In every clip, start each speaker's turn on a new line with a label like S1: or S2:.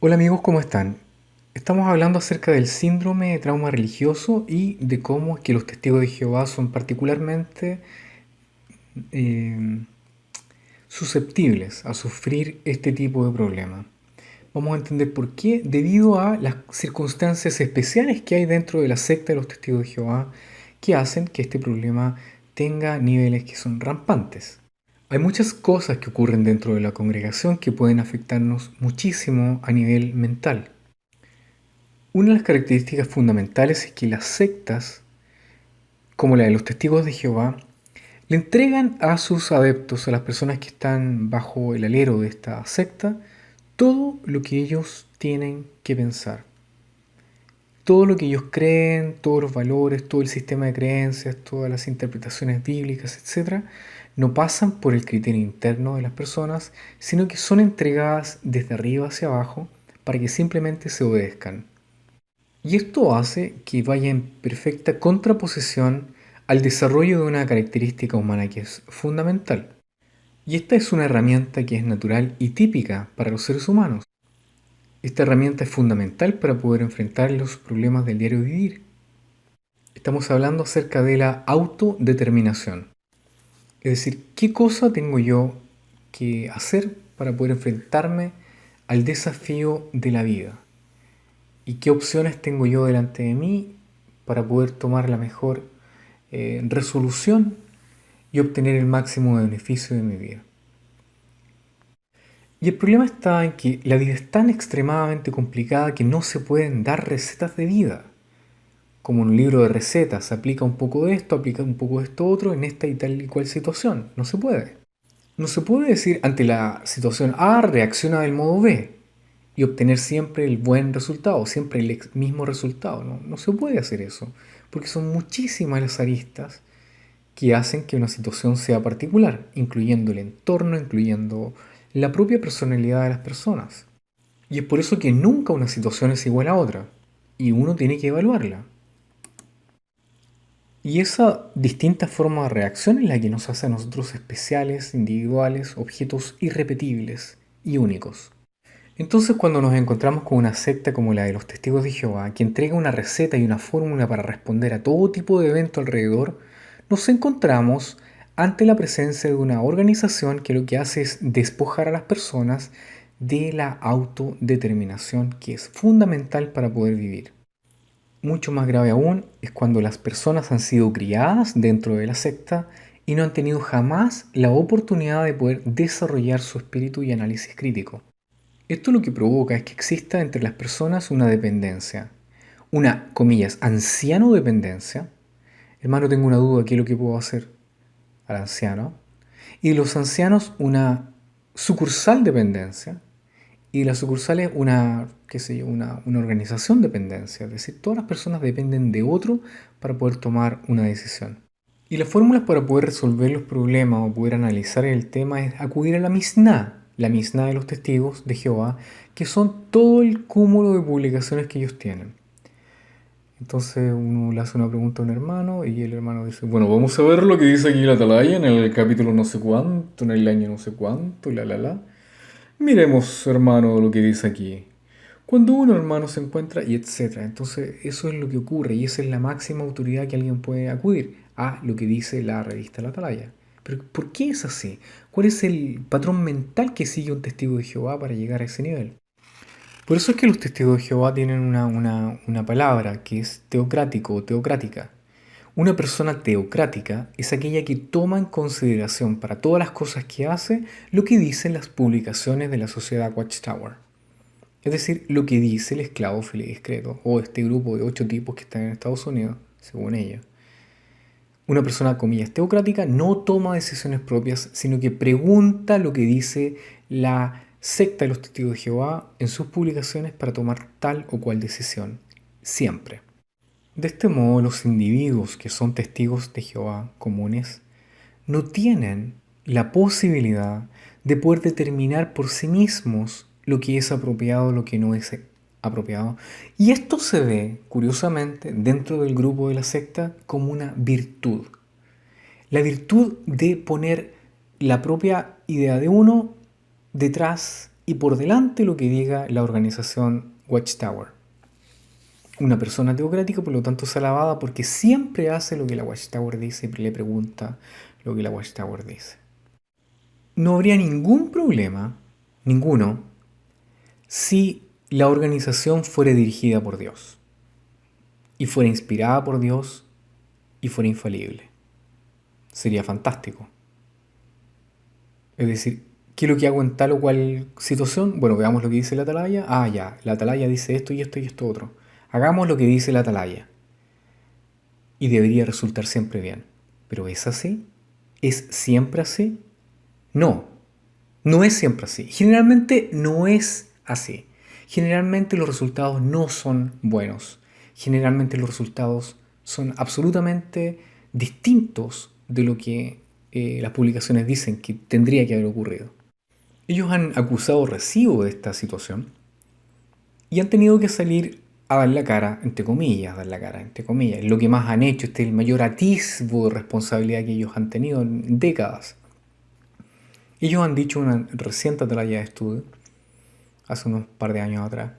S1: Hola amigos, ¿cómo están? Estamos hablando acerca del síndrome de trauma religioso y de cómo es que los testigos de Jehová son particularmente eh, susceptibles a sufrir este tipo de problema. Vamos a entender por qué, debido a las circunstancias especiales que hay dentro de la secta de los testigos de Jehová que hacen que este problema tenga niveles que son rampantes. Hay muchas cosas que ocurren dentro de la congregación que pueden afectarnos muchísimo a nivel mental. Una de las características fundamentales es que las sectas, como la de los testigos de Jehová, le entregan a sus adeptos, a las personas que están bajo el alero de esta secta, todo lo que ellos tienen que pensar. Todo lo que ellos creen, todos los valores, todo el sistema de creencias, todas las interpretaciones bíblicas, etc., no pasan por el criterio interno de las personas, sino que son entregadas desde arriba hacia abajo para que simplemente se obedezcan. Y esto hace que vaya en perfecta contraposición al desarrollo de una característica humana que es fundamental. Y esta es una herramienta que es natural y típica para los seres humanos. Esta herramienta es fundamental para poder enfrentar los problemas del diario vivir. Estamos hablando acerca de la autodeterminación. Es decir, ¿qué cosa tengo yo que hacer para poder enfrentarme al desafío de la vida? ¿Y qué opciones tengo yo delante de mí para poder tomar la mejor resolución y obtener el máximo de beneficio de mi vida? Y el problema está en que la vida es tan extremadamente complicada que no se pueden dar recetas de vida. Como en un libro de recetas, aplica un poco de esto, aplica un poco de esto otro en esta y tal y cual situación. No se puede. No se puede decir ante la situación A reacciona del modo B y obtener siempre el buen resultado, siempre el mismo resultado. No, no se puede hacer eso, porque son muchísimas las aristas que hacen que una situación sea particular, incluyendo el entorno, incluyendo la propia personalidad de las personas. Y es por eso que nunca una situación es igual a otra, y uno tiene que evaluarla. Y esa distinta forma de reacción es la que nos hace a nosotros especiales, individuales, objetos irrepetibles y únicos. Entonces, cuando nos encontramos con una secta como la de los Testigos de Jehová, que entrega una receta y una fórmula para responder a todo tipo de evento alrededor, nos encontramos ante la presencia de una organización que lo que hace es despojar a las personas de la autodeterminación, que es fundamental para poder vivir. Mucho más grave aún es cuando las personas han sido criadas dentro de la secta y no han tenido jamás la oportunidad de poder desarrollar su espíritu y análisis crítico. Esto lo que provoca es que exista entre las personas una dependencia, una, comillas, anciano dependencia. Hermano, tengo una duda, ¿qué es lo que puedo hacer al anciano? Y de los ancianos una sucursal dependencia y de las sucursales una, qué sé yo, una organización dependencia. Es decir, todas las personas dependen de otro para poder tomar una decisión. Y las fórmulas para poder resolver los problemas o poder analizar el tema es acudir a la Misná de los testigos de Jehová, que son todo el cúmulo de publicaciones que ellos tienen. Entonces uno le hace una pregunta a un hermano y el hermano dice, bueno, vamos a ver lo que dice aquí la Atalaya en el capítulo no sé cuánto, en el año no sé cuánto, la. Miremos, hermano, lo que dice aquí. Cuando un hermano se encuentra y etcétera. Entonces, eso es lo que ocurre y esa es la máxima autoridad que alguien puede acudir a lo que dice la revista La Atalaya. Pero, ¿por qué es así? ¿Cuál es el patrón mental que sigue un testigo de Jehová para llegar a ese nivel? Por eso es que los testigos de Jehová tienen una palabra que es teocrático o teocrática. Una persona teocrática es aquella que toma en consideración para todas las cosas que hace lo que dicen las publicaciones de la sociedad Watchtower. Es decir, lo que dice el esclavo fiel y discreto, o este grupo de 8 tipos que están en Estados Unidos, según ella. Una persona, comillas, teocrática no toma decisiones propias, sino que pregunta lo que dice la secta de los testigos de Jehová en sus publicaciones para tomar tal o cual decisión. Siempre. De este modo, los individuos que son testigos de Jehová comunes no tienen la posibilidad de poder determinar por sí mismos lo que es apropiado, lo que no es apropiado. Y esto se ve, curiosamente, dentro del grupo de la secta como una virtud. La virtud de poner la propia idea de uno detrás y por delante lo que diga la organización Watchtower. Una persona teocrática, por lo tanto, es alabada porque siempre hace lo que la Watchtower dice y le pregunta lo que la Watchtower dice. No habría ningún problema, ninguno, si la organización fuera dirigida por Dios y fuera inspirada por Dios y fuera infalible. Sería fantástico. Es decir, ¿qué es lo que hago en tal o cual situación? Bueno, veamos lo que dice la atalaya. Ah, ya, la atalaya dice esto y esto y esto otro. Hagamos lo que dice la atalaya. Y debería resultar siempre bien. ¿Pero es así? ¿Es siempre así? No, no es siempre así. Generalmente no es así. Generalmente los resultados no son buenos. Generalmente los resultados son absolutamente distintos de lo que las publicaciones dicen que tendría que haber ocurrido. Ellos han acusado recibo de esta situación y han tenido que salir a dar la cara, entre comillas, dar la cara, entre comillas. Lo que más han hecho, este es el mayor atisbo de responsabilidad que ellos han tenido en décadas. Ellos han dicho en una reciente atalaya de estudio, hace unos par de años atrás,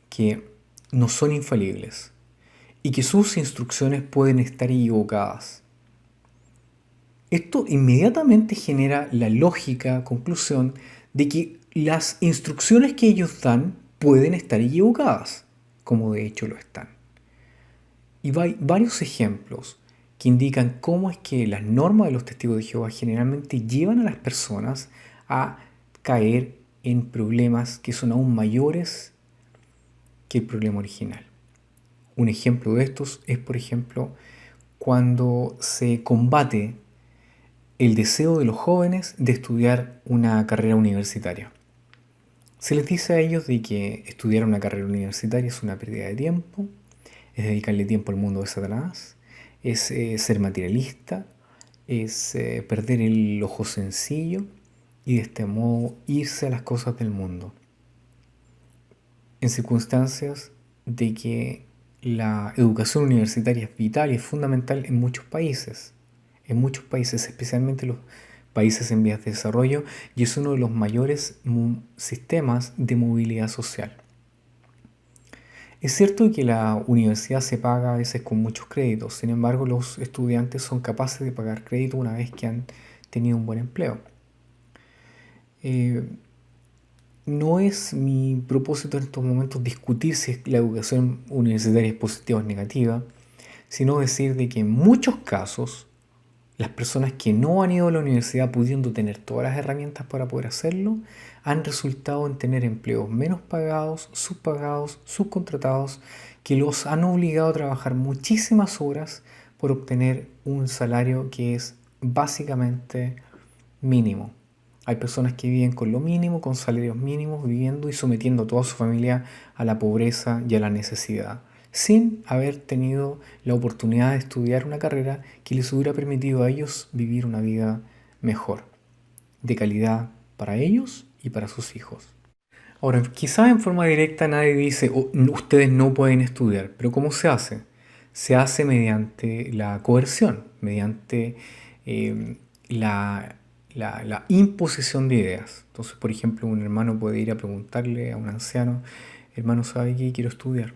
S1: que no son infalibles y que sus instrucciones pueden estar equivocadas. Esto inmediatamente genera la lógica conclusión de que las instrucciones que ellos dan pueden estar equivocadas, como de hecho lo están. Y hay varios ejemplos que indican cómo es que las normas de los testigos de Jehová generalmente llevan a las personas a caer en problemas que son aún mayores que el problema original. Un ejemplo de estos es, por ejemplo, cuando se combate el deseo de los jóvenes de estudiar una carrera universitaria. Se les dice a ellos de que estudiar una carrera universitaria es una pérdida de tiempo, es dedicarle tiempo al mundo de Satanás, es ser materialista, es perder el ojo sencillo y de este modo irse a las cosas del mundo. En circunstancias de que la educación universitaria es vital y es fundamental en muchos países, especialmente los países en vías de desarrollo, y es uno de los mayores sistemas de movilidad social. Es cierto que la universidad se paga a veces con muchos créditos, sin embargo los estudiantes son capaces de pagar crédito una vez que han tenido un buen empleo. No es mi propósito en estos momentos discutir si la educación universitaria es positiva o negativa, sino decir de que en muchos casos las personas que no han ido a la universidad pudiendo tener todas las herramientas para poder hacerlo, han resultado en tener empleos menos pagados, subcontratados, que los han obligado a trabajar muchísimas horas por obtener un salario que es básicamente mínimo. Hay personas que viven con lo mínimo, con salarios mínimos, viviendo y sometiendo a toda su familia a la pobreza y a la necesidad, sin haber tenido la oportunidad de estudiar una carrera que les hubiera permitido a ellos vivir una vida mejor, de calidad para ellos y para sus hijos. Ahora, quizás en forma directa nadie dice, "Oh, ustedes no pueden estudiar", pero ¿cómo se hace? Se hace mediante la coerción, mediante la la imposición de ideas. Entonces, por ejemplo, un hermano puede ir a preguntarle a un anciano, hermano, ¿sabe qué? Quiero estudiar.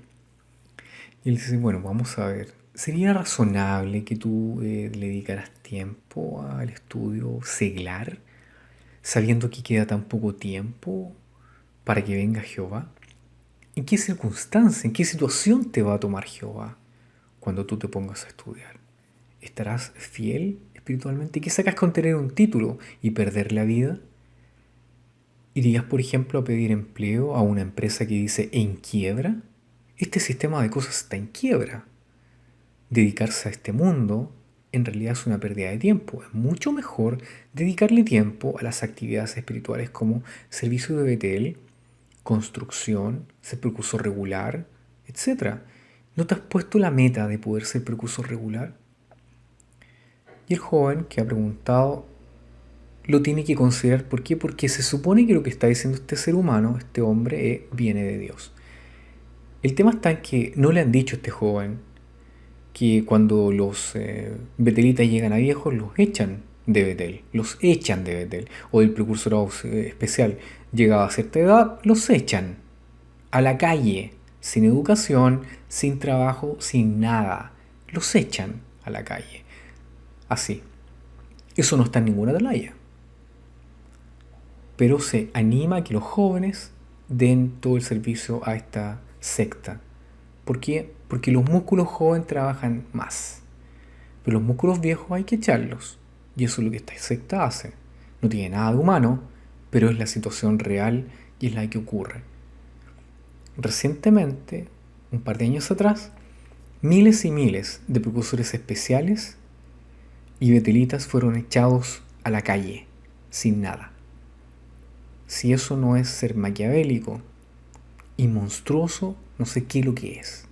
S1: Y él dice, bueno, vamos a ver, ¿sería razonable que tú le dedicaras tiempo al estudio seglar, sabiendo que queda tan poco tiempo para que venga Jehová? ¿En qué circunstancia, en qué situación te va a tomar Jehová cuando tú te pongas a estudiar? ¿Estarás fiel espiritualmente? ¿Qué sacas con tener un título y perder la vida? ¿Irías, por ejemplo, a pedir empleo a una empresa que dice en quiebra? Este sistema de cosas está en quiebra. Dedicarse a este mundo en realidad es una pérdida de tiempo. Es mucho mejor dedicarle tiempo a las actividades espirituales como servicio de Betel, construcción, ser precursor regular, etc. ¿No te has puesto la meta de poder ser precursor regular? Y el joven que ha preguntado lo tiene que considerar. ¿Por qué? Porque se supone que lo que está diciendo este ser humano, este hombre, viene de Dios. El tema está en que no le han dicho a este joven que cuando los betelitas llegan a viejos los echan de Betel, los echan de Betel o del precursorado especial. Llegado a cierta edad, los echan a la calle, sin educación, sin trabajo, sin nada. Los echan a la calle. Así. Eso no está en ninguna atalaya. Pero se anima a que los jóvenes den todo el servicio a esta secta. ¿Por qué? Porque los músculos jóvenes trabajan más. Pero los músculos viejos hay que echarlos. Y eso es lo que esta secta hace. No tiene nada de humano, pero es la situación real y es la que ocurre. Recientemente, un par de años atrás, miles y miles de precursores especiales y betelitas fueron echados a la calle, sin nada. Si eso no es ser maquiavélico y monstruoso, no sé qué es lo que es.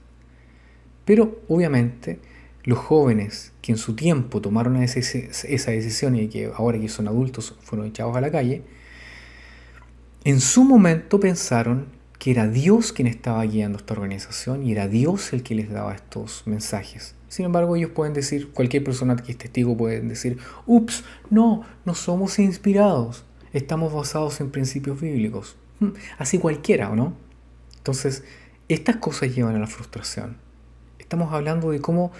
S1: Pero obviamente los jóvenes que en su tiempo tomaron esa decisión y que ahora que son adultos fueron echados a la calle, en su momento pensaron que era Dios quien estaba guiando esta organización y era Dios el que les daba estos mensajes. Sin embargo, ellos pueden decir, cualquier persona que es testigo puede decir, ups, no somos inspirados, estamos basados en principios bíblicos. Así cualquiera, ¿o no? Entonces, estas cosas llevan a la frustración. Estamos hablando de cómo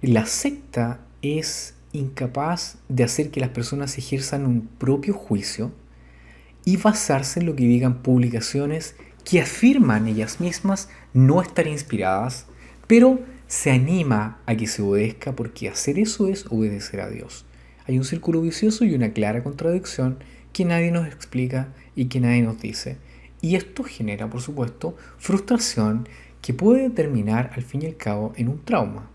S1: la secta es incapaz de hacer que las personas ejerzan un propio juicio y basarse en lo que digan publicaciones que afirman ellas mismas no estar inspiradas, pero se anima a que se obedezca porque hacer eso es obedecer a Dios. Hay un círculo vicioso y una clara contradicción que nadie nos explica y que nadie nos dice. Y esto genera, por supuesto, frustración que puede terminar al fin y al cabo en un trauma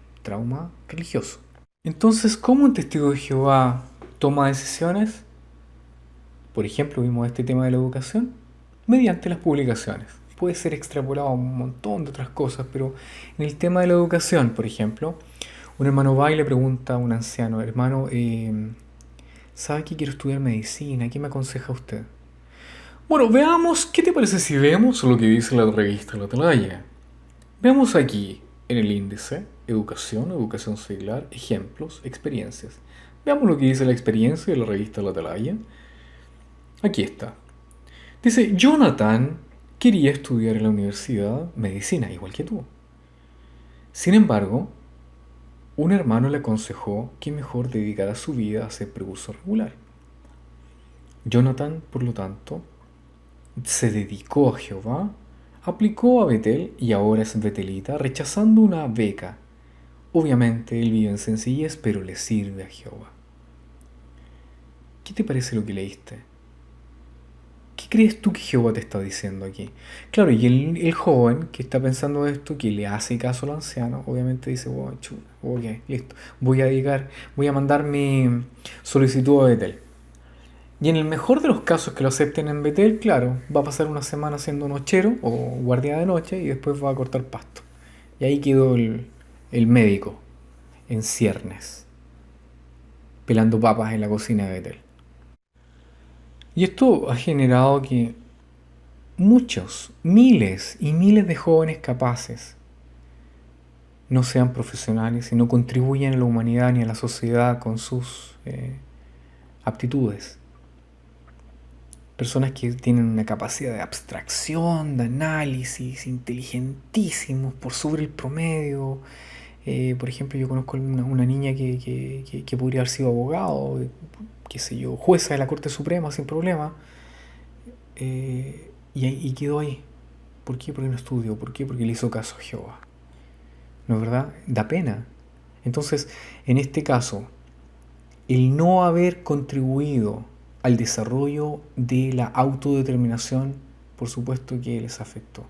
S1: religioso. Entonces, ¿cómo un testigo de Jehová toma decisiones? Por ejemplo, vimos este tema de la educación mediante las publicaciones. Puede ser extrapolado a un montón de otras cosas, pero en el tema de la educación, por ejemplo, un hermano va y le pregunta a un anciano, hermano, ¿sabe que quiero estudiar medicina? ¿Qué me aconseja usted? Bueno, veamos, ¿qué te parece si vemos lo que dice la revista La Atalaya? Veamos aquí, en el índice, educación secular, ejemplos, experiencias. Veamos lo que dice la experiencia de la revista La Atalaya. Aquí está. Dice, Jonathan quería estudiar en la universidad medicina, igual que tú. Sin embargo, un hermano le aconsejó que mejor dedicara su vida a ser precursor regular. Jonathan, por lo tanto, se dedicó a Jehová, aplicó a Betel y ahora es betelita, rechazando una beca. Obviamente él vive en sencillez, pero le sirve a Jehová. ¿Qué te parece lo que leíste? ¿Qué crees tú que Jehová te está diciendo aquí? Claro, y el joven que está pensando esto, que le hace caso al anciano, obviamente dice, oh, chulo, ok, listo, voy a mandar mi solicitud a Betel. Y en el mejor de los casos que lo acepten en Betel, claro, va a pasar una semana siendo nochero o guardia de noche y después va a cortar pasto. Y ahí quedó el médico, en ciernes, pelando papas en la cocina de Betel. Y esto ha generado que muchos, miles y miles de jóvenes capaces no sean profesionales y no contribuyan a la humanidad ni a la sociedad con sus aptitudes. Personas que tienen una capacidad de abstracción, de análisis, inteligentísimos por sobre el promedio. Por ejemplo, yo conozco una niña que podría haber sido abogado, qué sé yo, jueza de la Corte Suprema sin problema, y quedó ahí. ¿Por qué? Porque no estudió. ¿Por qué? Porque le hizo caso a Jehová. ¿No es verdad? Da pena. Entonces, en este caso, el no haber contribuido al desarrollo de la autodeterminación, por supuesto que les afectó.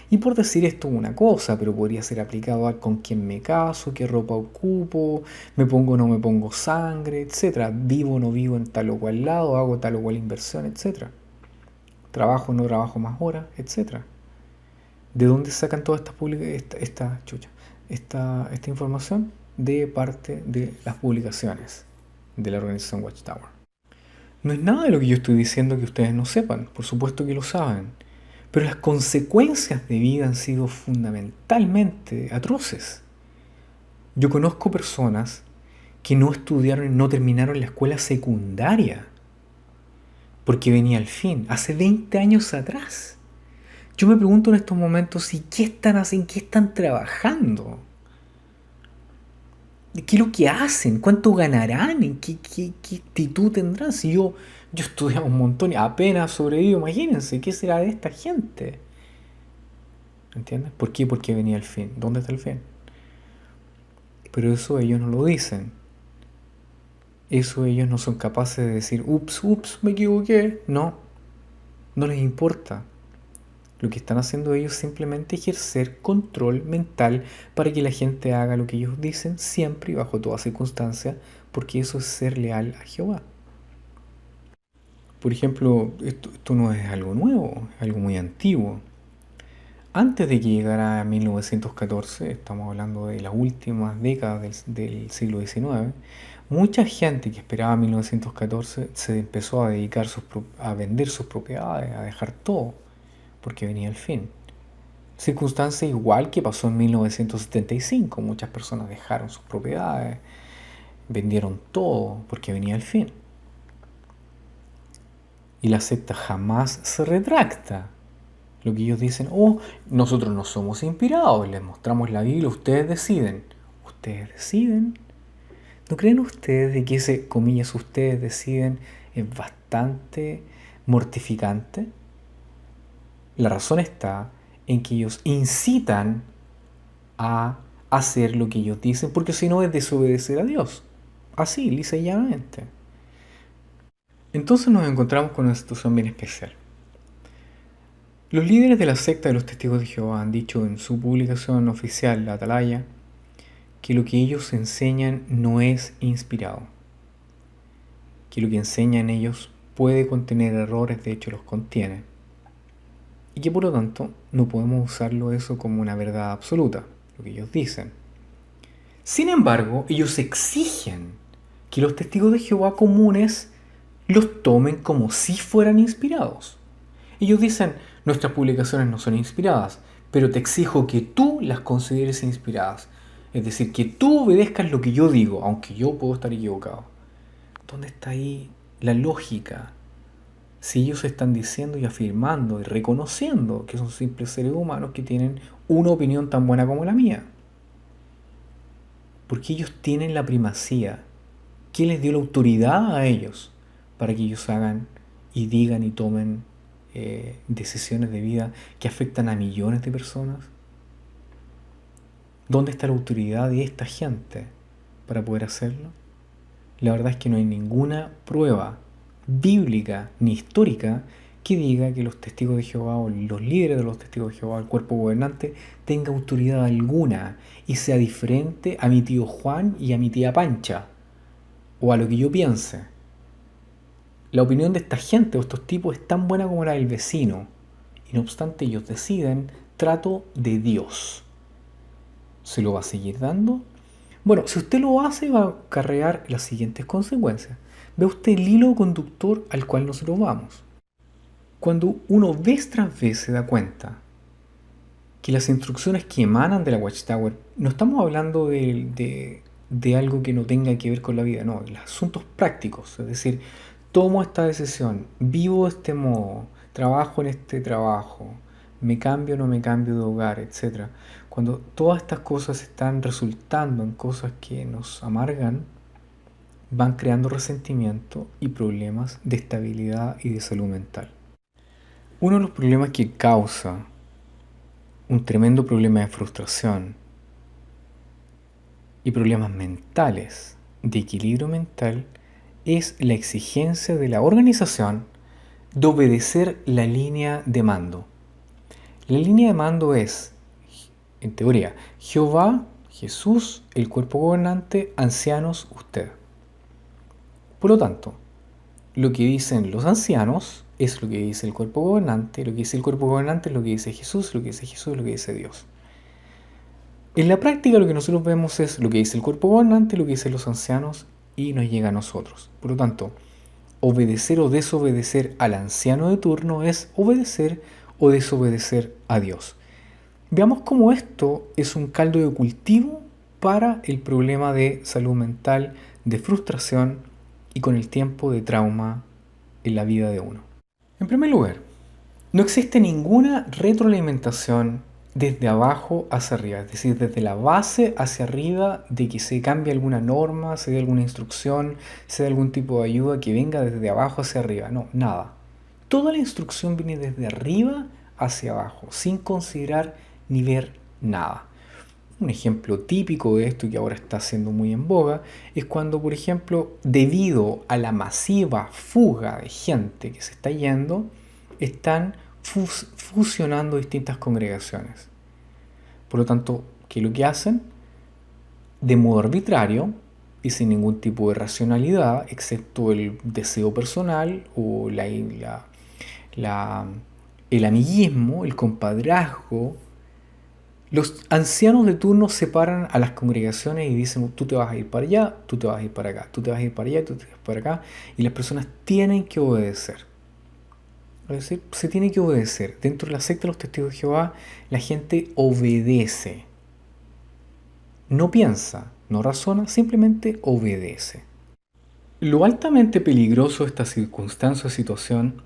S1: Y por decir esto una cosa, pero podría ser aplicado a con quién me caso, qué ropa ocupo, me pongo o no me pongo sangre, etc. Vivo o no vivo en tal o cual lado, hago tal o cual inversión, etc. Trabajo o no trabajo más horas, etc. ¿De dónde sacan toda esta información? De parte de las publicaciones de la organización Watchtower. No es nada de lo que yo estoy diciendo que ustedes no sepan, por supuesto que lo saben, pero las consecuencias de vida han sido fundamentalmente atroces. Yo conozco personas que no estudiaron y no terminaron la escuela secundaria porque venía el fin, hace 20 años atrás. Yo me pregunto en estos momentos si qué están haciendo, qué están trabajando, qué es lo que hacen, cuánto ganarán, en qué actitud tendrán. Si yo he estudiado un montón y apenas sobrevivo, imagínense, ¿qué será de esta gente? ¿Entiendes? ¿Por qué? Porque venía el fin. ¿Dónde está el fin? Pero eso ellos no lo dicen. Eso ellos no son capaces de decir, ups, me equivoqué. No, no les importa. Lo que están haciendo ellos es simplemente ejercer control mental para que la gente haga lo que ellos dicen siempre y bajo toda circunstancia, porque eso es ser leal a Jehová. Por ejemplo, esto no es algo nuevo, es algo muy antiguo. Antes de que llegara 1914, estamos hablando de las últimas décadas del siglo XIX, mucha gente que esperaba 1914 se empezó a dedicar a vender sus propiedades, a dejar todo, porque venía el fin. Circunstancia igual que pasó en 1975, muchas personas dejaron sus propiedades, vendieron todo, porque venía el fin. Y la secta jamás se retracta. Lo que ellos dicen, nosotros no somos inspirados, les mostramos la Biblia, ustedes deciden. ¿Ustedes deciden? ¿No creen ustedes de que ese, comillas, ustedes deciden es bastante mortificante? La razón está en que ellos incitan a hacer lo que ellos dicen, porque si no es desobedecer a Dios. Así, lisa y llanamente. Entonces nos encontramos con una situación bien especial. Los líderes de la secta de los Testigos de Jehová han dicho en su publicación oficial, la Atalaya, que lo que ellos enseñan no es inspirado, que lo que enseñan ellos puede contener errores, de hecho los contiene, y que por lo tanto no podemos usarlo eso como una verdad absoluta, lo que ellos dicen. Sin embargo, ellos exigen que los testigos de Jehová comunes los tomen como si fueran inspirados. Ellos dicen, nuestras publicaciones no son inspiradas, pero te exijo que tú las consideres inspiradas. Es decir, que tú obedezcas lo que yo digo, aunque yo puedo estar equivocado. ¿Dónde está ahí la lógica? Si ellos están diciendo y afirmando y reconociendo que son simples seres humanos que tienen una opinión tan buena como la mía. Porque ellos tienen la primacía. ¿Quién les dio la autoridad a ellos para que ellos hagan y digan y tomen decisiones de vida que afectan a millones de personas? ¿Dónde está la autoridad de esta gente para poder hacerlo? La verdad es que no hay ninguna prueba bíblica ni histórica que diga que los testigos de Jehová o los líderes de los testigos de Jehová, el cuerpo gobernante, tenga autoridad alguna y sea diferente a mi tío Juan y a mi tía Pancha o a lo que yo piense. La opinión de esta gente o estos tipos es tan buena como la del vecino y no obstante ellos deciden trato de Dios. ¿Se lo va a seguir dando? Bueno, si usted lo hace va a acarrear las siguientes consecuencias. Ve usted el hilo conductor al cual nosotros vamos. Cuando uno vez tras vez se da cuenta que las instrucciones que emanan de la Watchtower, no estamos hablando de algo que no tenga que ver con la vida, no, de los asuntos prácticos, es decir, tomo esta decisión, vivo de este modo, trabajo en este trabajo, me cambio o no me cambio de hogar, etc. Cuando todas estas cosas están resultando en cosas que nos amargan, van creando resentimiento y problemas de estabilidad y de salud mental. Uno de los problemas que causa un tremendo problema de frustración y problemas mentales, de equilibrio mental, es la exigencia de la organización de obedecer la línea de mando. La línea de mando es, en teoría, Jehová, Jesús, el cuerpo gobernante, ancianos, usted. Por lo tanto, lo que dicen los ancianos es lo que dice el cuerpo gobernante, lo que dice el cuerpo gobernante es lo que dice Jesús, lo que dice Jesús es lo que dice Dios. En la práctica lo que nosotros vemos es lo que dice el cuerpo gobernante, lo que dicen los ancianos y nos llega a nosotros. Por lo tanto, obedecer o desobedecer al anciano de turno es obedecer o desobedecer a Dios. Veamos cómo esto es un caldo de cultivo para el problema de salud mental, de frustración y con el tiempo de trauma en la vida de uno. En primer lugar, no existe ninguna retroalimentación desde abajo hacia arriba, es decir, desde la base hacia arriba de que se cambie alguna norma, se dé alguna instrucción, se dé algún tipo de ayuda que venga desde abajo hacia arriba. No, nada. Toda la instrucción viene desde arriba hacia abajo, sin considerar ni ver nada. Un ejemplo típico de esto que ahora está siendo muy en boga es cuando, por ejemplo, debido a la masiva fuga de gente que se está yendo, están fusionando distintas congregaciones. Por lo tanto, ¿qué es lo que hacen? De modo arbitrario y sin ningún tipo de racionalidad, excepto el deseo personal o el amiguismo, el compadrazgo, los ancianos de turno separan a las congregaciones y dicen, tú te vas a ir para allá, tú te vas a ir para acá, tú te vas a ir para allá, tú te vas a ir para acá, y las personas tienen que obedecer. Es decir, se tiene que obedecer. Dentro de la secta de los testigos de Jehová, la gente obedece. No piensa, no razona, simplemente obedece. Lo altamente peligroso de esta circunstancia o situación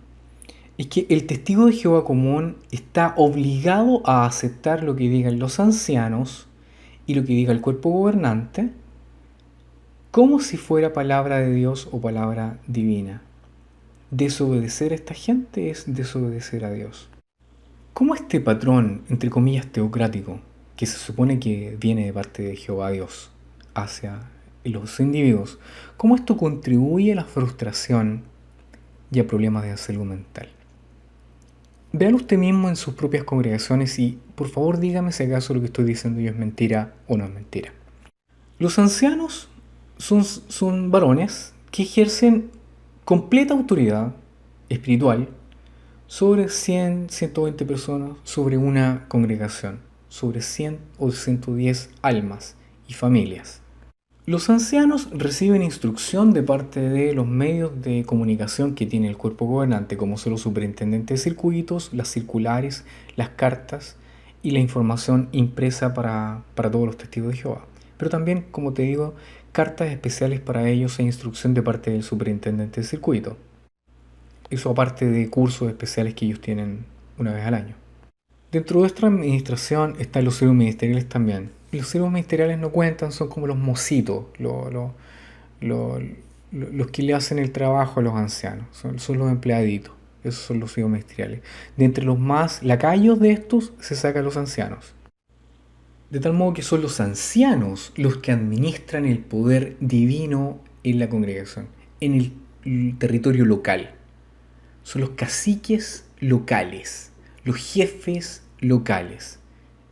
S1: es que el testigo de Jehová común está obligado a aceptar lo que digan los ancianos y lo que diga el cuerpo gobernante como si fuera palabra de Dios o palabra divina. Desobedecer a esta gente es desobedecer a Dios. ¿Cómo este patrón, entre comillas, teocrático, que se supone que viene de parte de Jehová Dios hacia los individuos, cómo esto contribuye a la frustración y a problemas de salud mental? Véalo usted mismo en sus propias congregaciones y por favor dígame si acaso lo que estoy diciendo yo es mentira o no es mentira. Los ancianos son varones que ejercen completa autoridad espiritual sobre 100, 120 personas, sobre una congregación, sobre 100 o 110 almas y familias. Los ancianos reciben instrucción de parte de los medios de comunicación que tiene el cuerpo gobernante, como son los superintendentes de circuitos, las circulares, las cartas y la información impresa para todos los testigos de Jehová. Pero también, como te digo, cartas especiales para ellos e instrucción de parte del superintendente de circuito. Eso aparte de cursos especiales que ellos tienen una vez al año. Dentro de nuestra administración están los siervos ministeriales también. Y los siervos ministeriales no cuentan, son como los mocitos, los que le hacen el trabajo a los ancianos, son los empleaditos. Esos son los siervos ministeriales. De entre los más lacayos de estos se sacan los ancianos. De tal modo que son los ancianos los que administran el poder divino en la congregación, en el territorio local. Son los caciques locales, los jefes locales.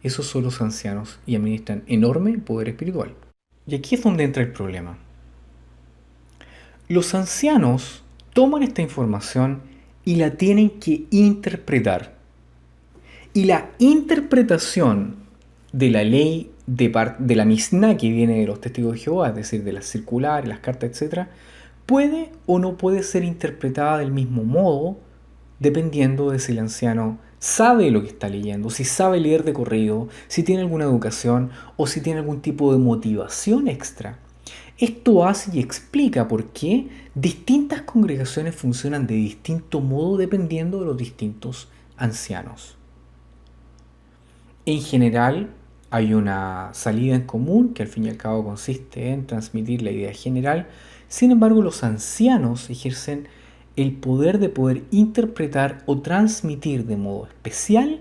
S1: Esos son los ancianos y administran enorme poder espiritual. Y aquí es donde entra el problema. Los ancianos toman esta información y la tienen que interpretar. Y la interpretación de la ley de la Misná que viene de los testigos de Jehová, es decir, de las circulares, las cartas, etc., puede o no puede ser interpretada del mismo modo dependiendo de si el anciano sabe lo que está leyendo, si sabe leer de corrido, si tiene alguna educación o si tiene algún tipo de motivación extra. Esto hace y explica por qué distintas congregaciones funcionan de distinto modo dependiendo de los distintos ancianos. En general, hay una salida en común que al fin y al cabo consiste en transmitir la idea general. Sin embargo, los ancianos ejercen el poder de poder interpretar o transmitir de modo especial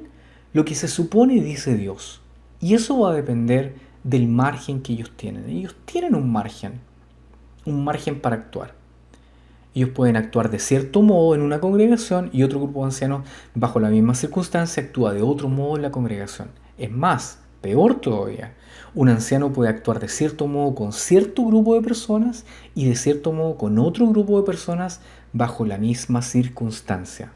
S1: lo que se supone dice Dios. Y eso va a depender del margen que ellos tienen. Ellos tienen un margen para actuar. Ellos pueden actuar de cierto modo en una congregación y otro grupo de ancianos bajo la misma circunstancia actúa de otro modo en la congregación. Es más, peor todavía, un anciano puede actuar de cierto modo con cierto grupo de personas y de cierto modo con otro grupo de personas bajo la misma circunstancia.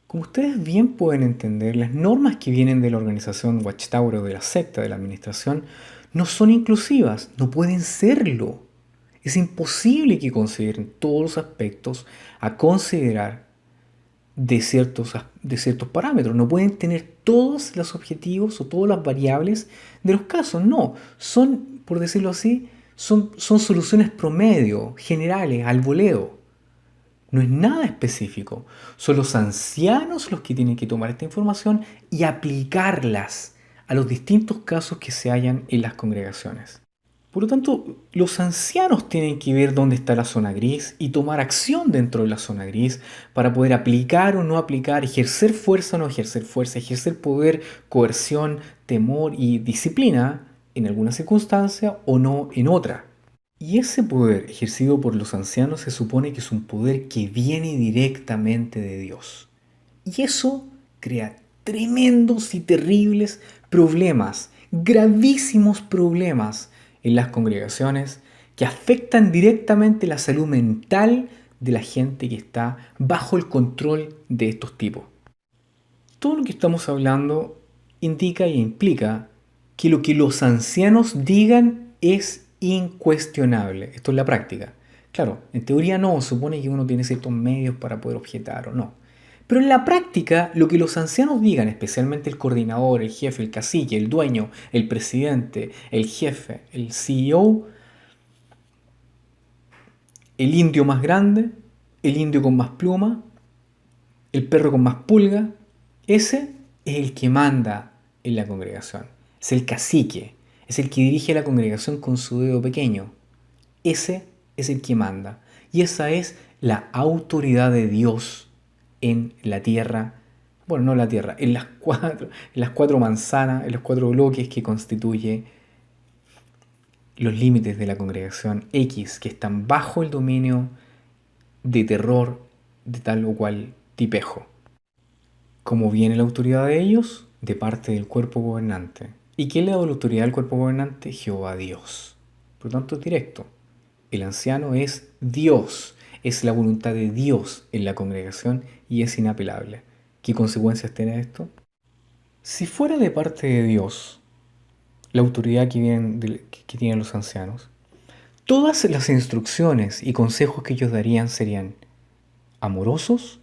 S1: Como ustedes bien pueden entender, las normas que vienen de la organización Watchtower o de la secta de la administración no son inclusivas, no pueden serlo. Es imposible que consideren todos los aspectos a considerar de ciertos parámetros. No pueden tener todos los objetivos o todas las variables de los casos. No, son, por decirlo así, son soluciones promedio, generales, al voleo. No es nada específico. Son los ancianos los que tienen que tomar esta información y aplicarlas a los distintos casos que se hallan en las congregaciones. Por lo tanto, los ancianos tienen que ver dónde está la zona gris y tomar acción dentro de la zona gris para poder aplicar o no aplicar, ejercer fuerza o no ejercer fuerza, ejercer poder, coerción, temor y disciplina en alguna circunstancia o no en otra. Y ese poder ejercido por los ancianos se supone que es un poder que viene directamente de Dios. Y eso crea tremendos y terribles problemas, gravísimos problemas en las congregaciones que afectan directamente la salud mental de la gente que está bajo el control de estos tipos. Todo lo que estamos hablando indica e implica que lo que los ancianos digan es incuestionable. Esto es la práctica. Claro, en teoría no, supone que uno tiene ciertos medios para poder objetar o no. Pero en la práctica, lo que los ancianos digan, especialmente el coordinador, el jefe, el cacique, el dueño, el presidente, el jefe, el CEO, el indio más grande, el indio con más pluma, el perro con más pulga, ese es el que manda en la congregación. Es el cacique, es el que dirige la congregación con su dedo pequeño. Ese es el que manda. Y esa es la autoridad de Dios en la tierra. Bueno, no la tierra, en las cuatro manzanas, en los cuatro bloques que constituye los límites de la congregación X, que están bajo el dominio de terror de tal o cual tipejo. ¿Cómo viene la autoridad de ellos? De parte del cuerpo gobernante. ¿Y quién le da la autoridad al cuerpo gobernante? Jehová Dios. Por lo tanto, es directo. El anciano es Dios, es la voluntad de Dios en la congregación y es inapelable. ¿Qué consecuencias tiene esto? Si fuera de parte de Dios la autoridad que tienen los ancianos, todas las instrucciones y consejos que ellos darían serían amorosos,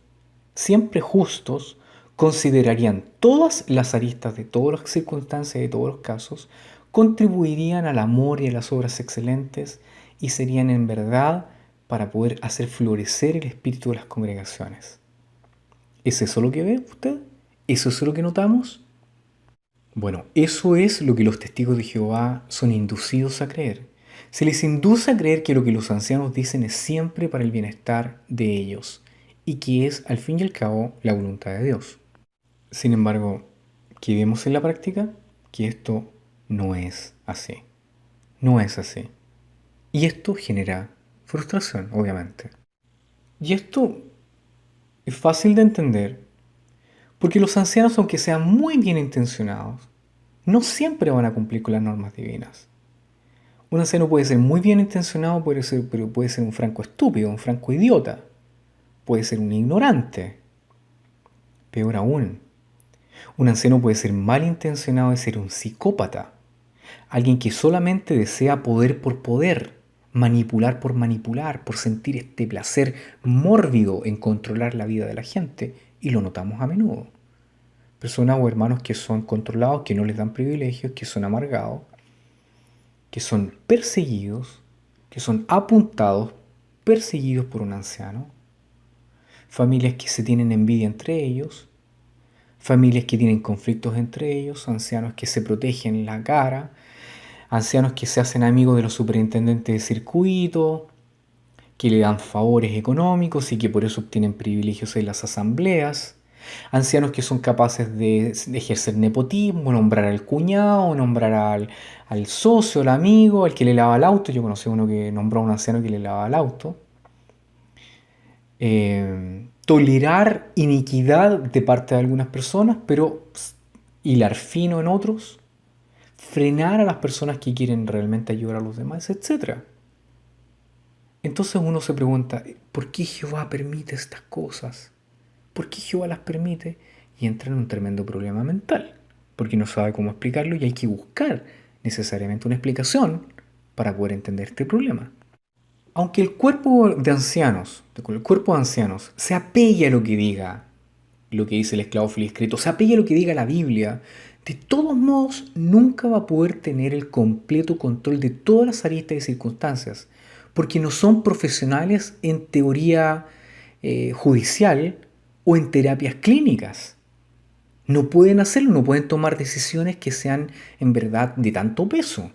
S1: siempre justos, considerarían todas las aristas de todas las circunstancias y de todos los casos, contribuirían al amor y a las obras excelentes y serían en verdad para poder hacer florecer el espíritu de las congregaciones. ¿Es eso lo que ve usted? ¿Eso es lo que notamos? Bueno, eso es lo que los testigos de Jehová son inducidos a creer. Se les induce a creer que lo que los ancianos dicen es siempre para el bienestar de ellos y que es, al fin y al cabo, la voluntad de Dios. Sin embargo, ¿qué vemos en la práctica? Que esto no es así. No es así. Y esto genera frustración, obviamente. Y esto es fácil de entender porque los ancianos, aunque sean muy bien intencionados, no siempre van a cumplir con las normas divinas. Un anciano puede ser muy bien intencionado, pero puede ser un franco estúpido, un franco idiota. Puede ser un ignorante. Peor aún, un anciano puede ser malintencionado y ser un psicópata. Alguien que solamente desea poder por poder, manipular, por sentir este placer mórbido en controlar la vida de la gente. Y lo notamos a menudo. Personas o hermanos que son controlados, que no les dan privilegios, que son amargados, que son perseguidos, que son apuntados, perseguidos por un anciano. Familias que se tienen envidia entre ellos, familias que tienen conflictos entre ellos, ancianos que se protegen la cara, ancianos que se hacen amigos de los superintendentes de circuito, que le dan favores económicos y que por eso obtienen privilegios en las asambleas, ancianos que son capaces de ejercer nepotismo, nombrar al cuñado, nombrar al socio, al amigo, al que le lava el auto. Yo conocí a uno que nombró a un anciano que le lava el auto. Tolerar iniquidad de parte de algunas personas, pero hilar fino en otros, frenar a las personas que quieren realmente ayudar a los demás, etc. Entonces uno se pregunta, ¿por qué Jehová permite estas cosas? ¿Por qué Jehová las permite? Y entra en un tremendo problema mental, porque no sabe cómo explicarlo y hay que buscar necesariamente una explicación para poder entender este problema. Aunque el cuerpo de ancianos, se apegue a lo que diga, lo que dice el esclavo feliz escrito, se apegue a lo que diga la Biblia, de todos modos nunca va a poder tener el completo control de todas las aristas y circunstancias, porque no son profesionales en teoría judicial o en terapias clínicas. No pueden hacerlo, no pueden tomar decisiones que sean en verdad de tanto peso.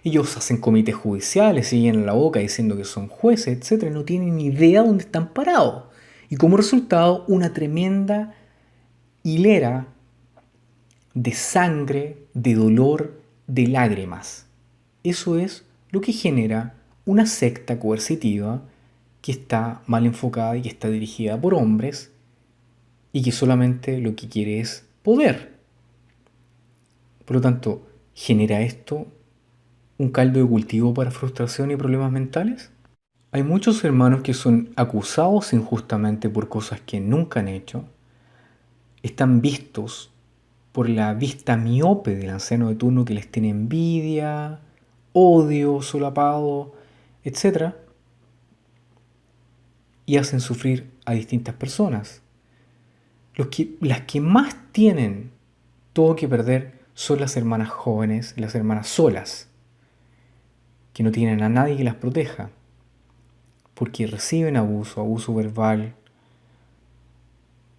S1: Ellos hacen comités judiciales, se llenan la boca diciendo que son jueces, etcétera, y no tienen ni idea dónde están parados. Y como resultado, una tremenda hilera de sangre, de dolor, de lágrimas. Eso es lo que genera una secta coercitiva que está mal enfocada y que está dirigida por hombres y que solamente lo que quiere es poder. Por lo tanto, ¿genera esto un caldo de cultivo para frustración y problemas mentales? Hay muchos hermanos que son acusados injustamente por cosas que nunca han hecho, están vistos por la vista miope del anciano de turno que les tiene envidia, odio, solapado, etc. Y hacen sufrir a distintas personas. Las que más tienen todo que perder son las hermanas jóvenes, las hermanas solas, que no tienen a nadie que las proteja, porque reciben abuso, abuso verbal.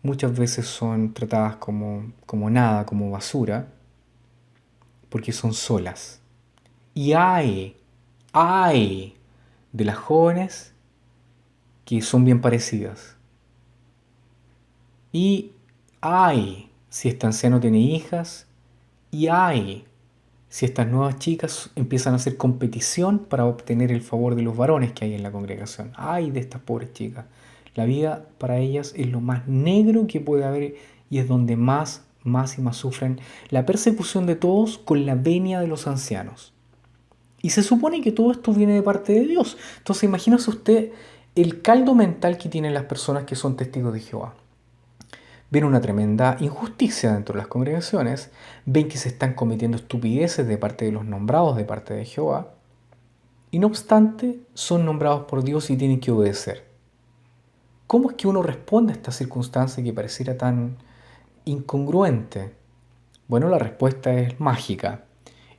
S1: Muchas veces son tratadas como nada, como basura, porque son solas. Y hay de las jóvenes que son bien parecidas. Y hay si este anciano tiene hijas. Y hay si estas nuevas chicas empiezan a hacer competición para obtener el favor de los varones que hay en la congregación. Ay de estas pobres chicas. La vida para ellas es lo más negro que puede haber y es donde más y más sufren la persecución de todos con la venia de los ancianos. Y se supone que todo esto viene de parte de Dios. Entonces imagínese usted el caldo mental que tienen las personas que son testigos de Jehová. Ven una tremenda injusticia dentro de las congregaciones, ven que se están cometiendo estupideces de parte de los nombrados de parte de Jehová, y no obstante son nombrados por Dios y tienen que obedecer. ¿Cómo es que uno responde a esta circunstancia que pareciera tan incongruente? Bueno, la respuesta es mágica.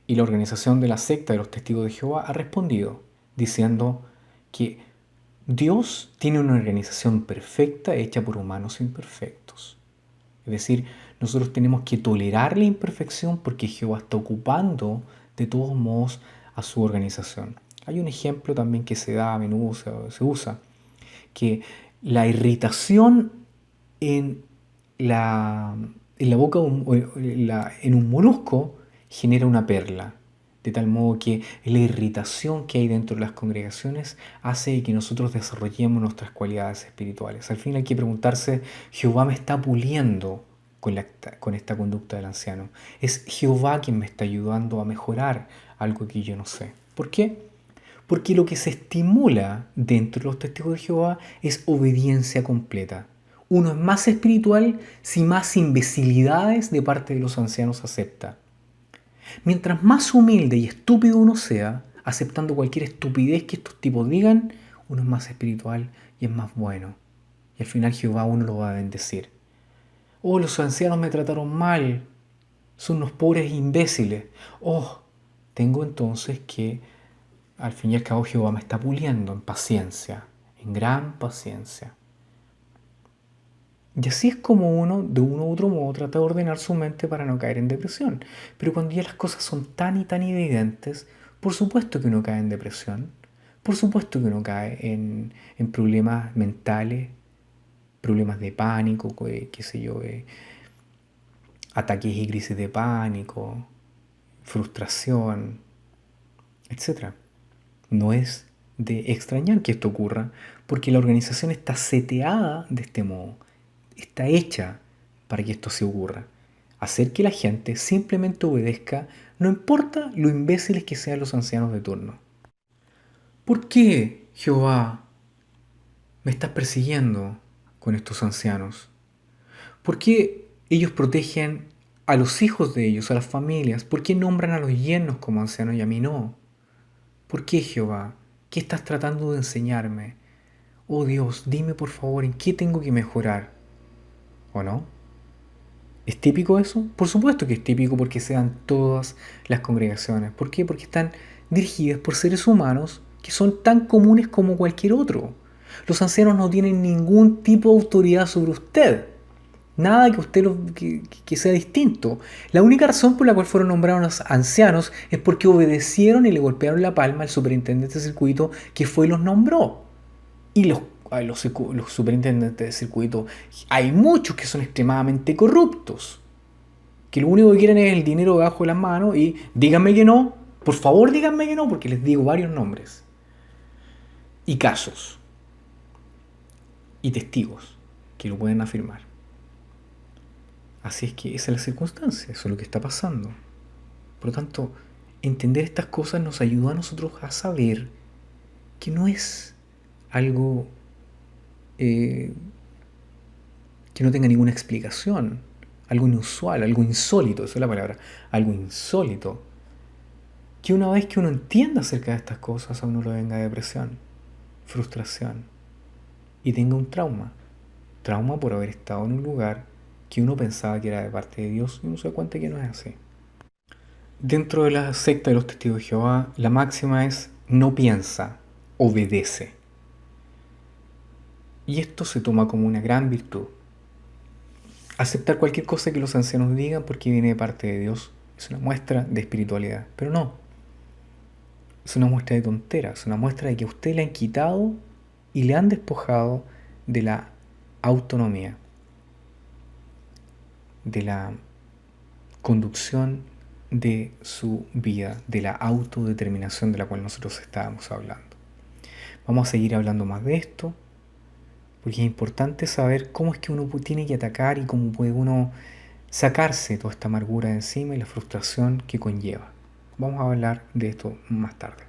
S1: Y la organización de la secta de los testigos de Jehová ha respondido diciendo que Dios tiene una organización perfecta hecha por humanos imperfectos. Es decir, nosotros tenemos que tolerar la imperfección porque Jehová está ocupando de todos modos a su organización. Hay un ejemplo también que se da a menudo, se usa, que la irritación en la boca, en un molusco, genera una perla. De tal modo que la irritación que hay dentro de las congregaciones hace que nosotros desarrollemos nuestras cualidades espirituales. Al fin hay que preguntarse, ¿Jehová me está puliendo con esta conducta del anciano? ¿Es Jehová quien me está ayudando a mejorar algo que yo no sé? ¿Por qué? Porque lo que se estimula dentro de los testigos de Jehová es obediencia completa. Uno es más espiritual si más imbecilidades de parte de los ancianos acepta. Mientras más humilde y estúpido uno sea, aceptando cualquier estupidez que estos tipos digan, uno es más espiritual y es más bueno. Y al final Jehová uno lo va a bendecir. Oh, los ancianos me trataron mal. Son unos pobres imbéciles. Oh, tengo entonces que, al fin y al cabo, Jehová me está puliendo en paciencia, en gran paciencia. Y así es como uno, de uno u otro modo, trata de ordenar su mente para no caer en depresión. Pero cuando ya las cosas son tan y tan evidentes, por supuesto que uno cae en depresión. Por supuesto que uno cae en problemas mentales, problemas de pánico, qué sé yo, ataques y crisis de pánico, frustración, etc. No es de extrañar que esto ocurra, porque la organización está seteada de este modo. Está hecha para que esto se ocurra. Hacer que la gente simplemente obedezca, no importa lo imbéciles que sean los ancianos de turno. ¿Por qué, Jehová, me estás persiguiendo con estos ancianos? ¿Por qué ellos protegen a los hijos de ellos, a las familias? ¿Por qué nombran a los yernos como ancianos y a mí no? ¿Por qué, Jehová? ¿Qué estás tratando de enseñarme? Oh Dios, dime por favor en qué tengo que mejorar. ¿O no? ¿Es típico eso? Por supuesto que es típico porque se dan todas las congregaciones. ¿Por qué? Porque están dirigidas por seres humanos que son tan comunes como cualquier otro. Los ancianos no tienen ningún tipo de autoridad sobre usted. Nada que usted que sea distinto. La única razón por la cual fueron nombrados ancianos es porque obedecieron y le golpearon la palma al superintendente de circuito que fue y los nombró. Y los superintendentes de circuito, hay muchos que son extremadamente corruptos, que lo único que quieren es el dinero debajo de las manos y díganme que no, por favor díganme que no, porque les digo varios nombres y casos y testigos que lo pueden afirmar. Así es que esa es la circunstancia, eso es lo que está pasando. Por lo tanto, entender estas cosas nos ayuda a nosotros a saber que no es algo que no tenga ninguna explicación, algo inusual, algo insólito, esa es la palabra, algo insólito. Que una vez que uno entienda acerca de estas cosas, a uno le venga depresión, frustración y tenga un trauma. Trauma por haber estado en un lugar que uno pensaba que era de parte de Dios y uno se da cuenta que no es así. Dentro de la secta de los testigos de Jehová, la máxima es no piensa, obedece. Y esto se toma como una gran virtud. Aceptar cualquier cosa que los ancianos digan porque viene de parte de Dios es una muestra de espiritualidad. Pero no, es una muestra de tontera, es una muestra de que a usted le han quitado y le han despojado de la autonomía, de la conducción de su vida, de la autodeterminación de la cual nosotros estábamos hablando. Vamos a seguir hablando más de esto, porque es importante saber cómo es que uno tiene que atacar y cómo puede uno sacarse toda esta amargura de encima y la frustración que conlleva. Vamos a hablar de esto más tarde.